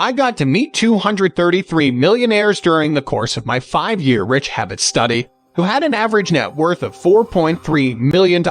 I got to meet 233 millionaires during the course of my 5-year Rich Habits study who had an average net worth of $4.3 million.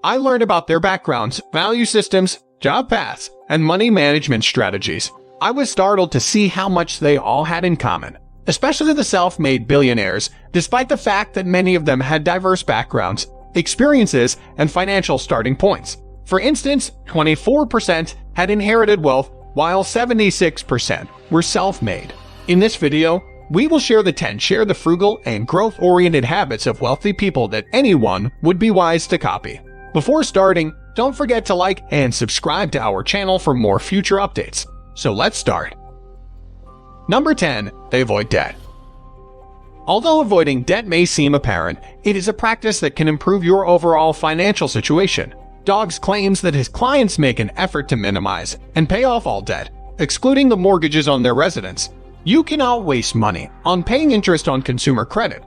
I learned about their backgrounds, value systems, job paths, and money management strategies. I was startled to see how much they all had in common, especially the self-made billionaires, despite the fact that many of them had diverse backgrounds, experiences, and financial starting points. For instance, 24% had inherited wealth, while 76% were self-made. In this video, we will share the frugal and growth-oriented habits of wealthy people that anyone would be wise to copy. Before starting, don't forget to like and subscribe to our channel for more future updates. So let's start. Number 10. They avoid debt. Although avoiding debt may seem apparent, it is a practice that can improve your overall financial situation. Dogs claims that his clients make an effort to minimize and pay off all debt, excluding the mortgages on their residence. You cannot waste money on paying interest on consumer credit,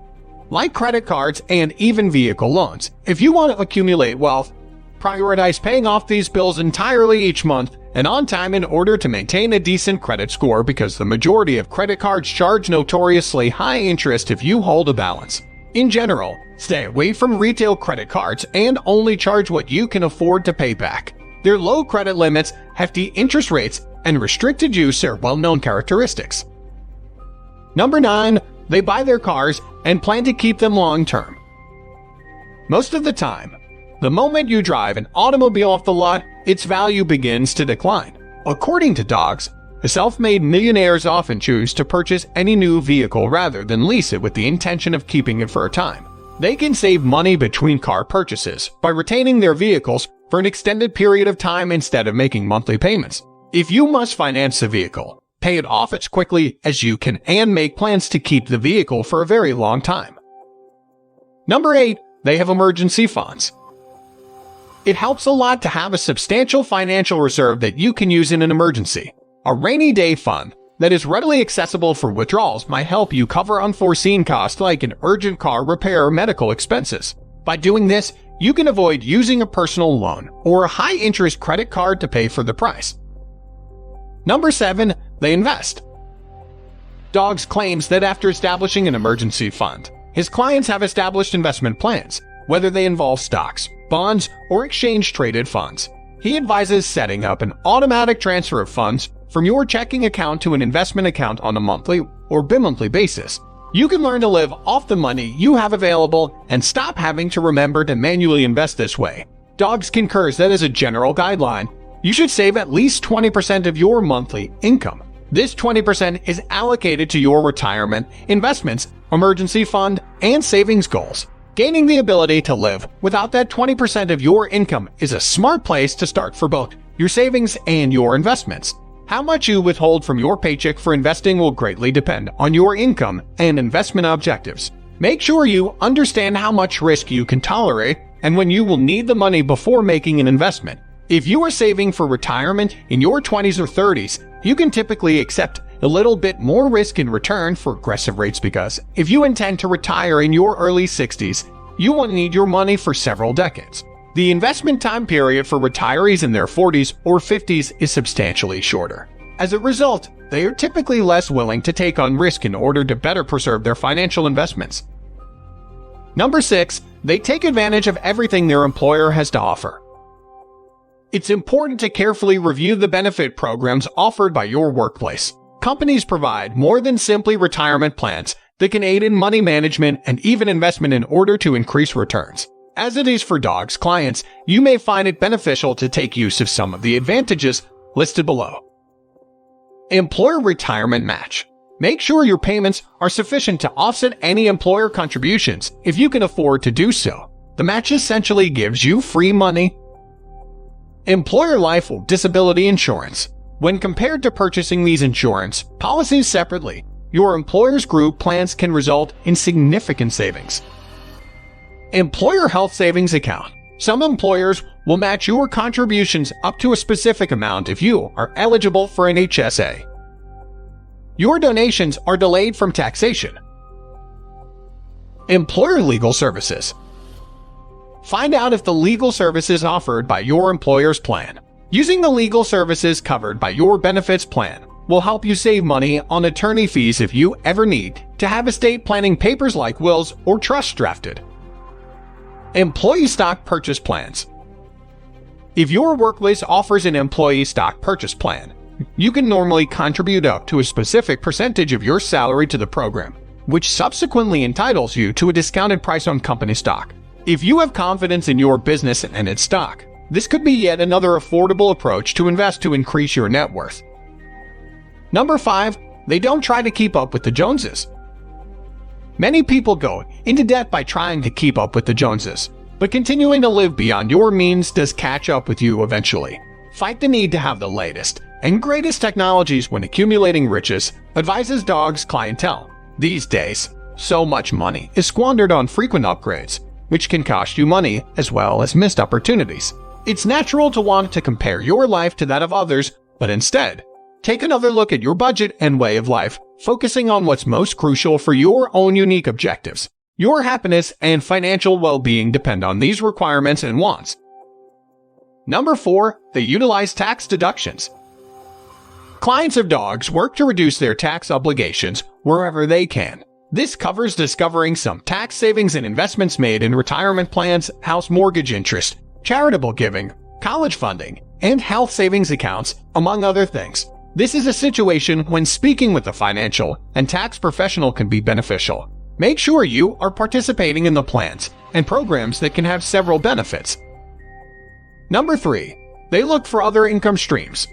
like credit cards and even vehicle loans. If you want to accumulate wealth, prioritize paying off these bills entirely each month and on time in order to maintain a decent credit score, because the majority of credit cards charge notoriously high interest if you hold a balance. In general, stay away from retail credit cards and only charge what you can afford to pay back. Their low credit limits, hefty interest rates, and restricted use are well-known characteristics. Number 9. They buy their cars and plan to keep them long-term. Most of the time, the moment you drive an automobile off the lot, its value begins to decline. According to dogs, the self-made millionaires often choose to purchase any new vehicle rather than lease it with the intention of keeping it for a time. They can save money between car purchases by retaining their vehicles for an extended period of time instead of making monthly payments. If you must finance a vehicle, pay it off as quickly as you can and make plans to keep the vehicle for a very long time. Number 8. They have emergency funds. It helps a lot to have a substantial financial reserve that you can use in an emergency. A rainy day fund that is readily accessible for withdrawals might help you cover unforeseen costs like an urgent car repair or medical expenses. By doing this, you can avoid using a personal loan or a high-interest credit card to pay for the price. Number 7. They invest. Dogs claims that after establishing an emergency fund, his clients have established investment plans, whether they involve stocks, bonds, or exchange-traded funds. He advises setting up an automatic transfer of funds from your checking account to an investment account on a monthly or bi-monthly basis. You can learn to live off the money you have available and stop having to remember to manually invest this way. Dogs concurs that as a general guideline, you should save at least 20% of your monthly income. This 20% is allocated to your retirement, investments, emergency fund, and savings goals. Gaining the ability to live without that 20% of your income is a smart place to start for both your savings and your investments. How much you withhold from your paycheck for investing will greatly depend on your income and investment objectives. Make sure you understand how much risk you can tolerate and when you will need the money before making an investment. If you are saving for retirement in your 20s or 30s, you can typically accept a little bit more risk in return for aggressive rates, because if you intend to retire in your early 60s, you will need your money for several decades. The investment time period for retirees in their 40s or 50s is substantially shorter. As a result, they are typically less willing to take on risk in order to better preserve their financial investments. Number 6. They take advantage of everything their employer has to offer. It's important to carefully review the benefit programs offered by your workplace. Companies provide more than simply retirement plans that can aid in money management and even investment in order to increase returns. As it is for dogs clients, you may find it beneficial to take use of some of the advantages listed below. Employer retirement match. Make sure your payments are sufficient to offset any employer contributions if you can afford to do so. The match essentially gives you free money. Employer life or disability insurance. When compared to purchasing these insurance policies separately, your employer's group plans can result in significant savings. Employer health savings account. Some employers will match your contributions up to a specific amount if you are eligible for an HSA. Your donations are delayed from taxation. Employer legal services. Find out if the legal services offered by your employer's plan. Using the legal services covered by your benefits plan will help you save money on attorney fees if you ever need to have estate planning papers like wills or trusts drafted. Employee stock purchase plans. If your workplace offers an employee stock purchase plan, you can normally contribute up to a specific percentage of your salary to the program, which subsequently entitles you to a discounted price on company stock. If you have confidence in your business and its stock, this could be yet another affordable approach to invest to increase your net worth. Number 5, they don't try to keep up with the Joneses. Many people go into debt by trying to keep up with the Joneses, but continuing to live beyond your means does catch up with you eventually. Fight the need to have the latest and greatest technologies when accumulating riches, advises Dog's clientele. These days, so much money is squandered on frequent upgrades, which can cost you money as well as missed opportunities. It's natural to want to compare your life to that of others, but instead, take another look at your budget and way of life, focusing on what's most crucial for your own unique objectives. Your happiness and financial well-being depend on these requirements and wants. Number 4, they utilize tax deductions. Clients of Dogs work to reduce their tax obligations wherever they can. This covers discovering some tax savings and investments made in retirement plans, house mortgage interest, charitable giving, college funding, and health savings accounts, among other things. This is a situation when speaking with a financial and tax professional can be beneficial. Make sure you are participating in the plans and programs that can have several benefits. Number 3, they look for other income streams.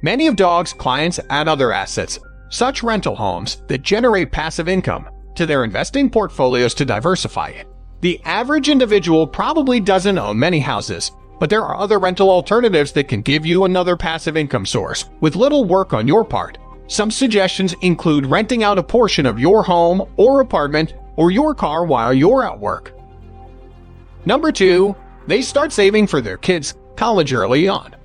Many of Dog's clients add other assets, such rental homes that generate passive income, to their investing portfolios to diversify it. The average individual probably doesn't own many houses, but there are other rental alternatives that can give you another passive income source with little work on your part. Some suggestions include renting out a portion of your home or apartment or your car while you're at work. Number 2, they start saving for their kids' college early on.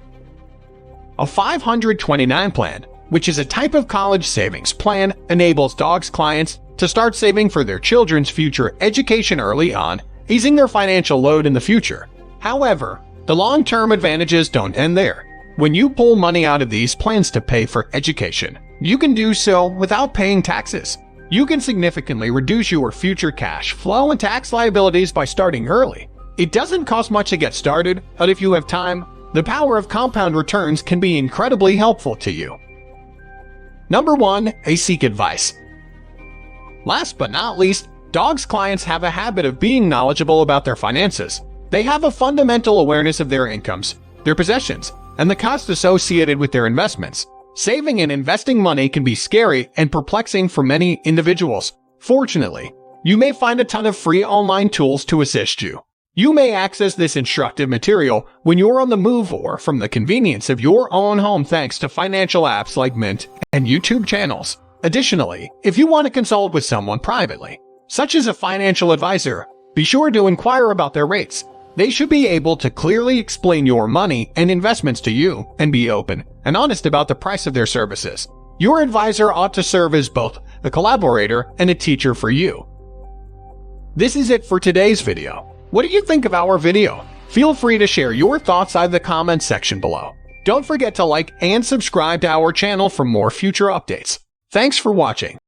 A 529 plan, which is a type of college savings plan, enables Dog's clients to start saving for their children's future education early on, easing their financial load in the future. However, the long-term advantages don't end there. When you pull money out of these plans to pay for education, you can do so without paying taxes. You can significantly reduce your future cash flow and tax liabilities by starting early. It doesn't cost much to get started, but if you have time, the power of compound returns can be incredibly helpful to you. Number 1, they seek advice. Last but not least, Dog's clients have a habit of being knowledgeable about their finances. They have a fundamental awareness of their incomes, their possessions, and the costs associated with their investments. Saving and investing money can be scary and perplexing for many individuals. Fortunately, you may find a ton of free online tools to assist you. You may access this instructive material when you're on the move or from the convenience of your own home thanks to financial apps like Mint and YouTube channels. Additionally, if you want to consult with someone privately, such as a financial advisor, be sure to inquire about their rates. They should be able to clearly explain your money and investments to you and be open and honest about the price of their services. Your advisor ought to serve as both a collaborator and a teacher for you. This is it for today's video. What do you think of our video? Feel free to share your thoughts in the comment section below. Don't forget to like and subscribe to our channel for more future updates. Thanks for watching.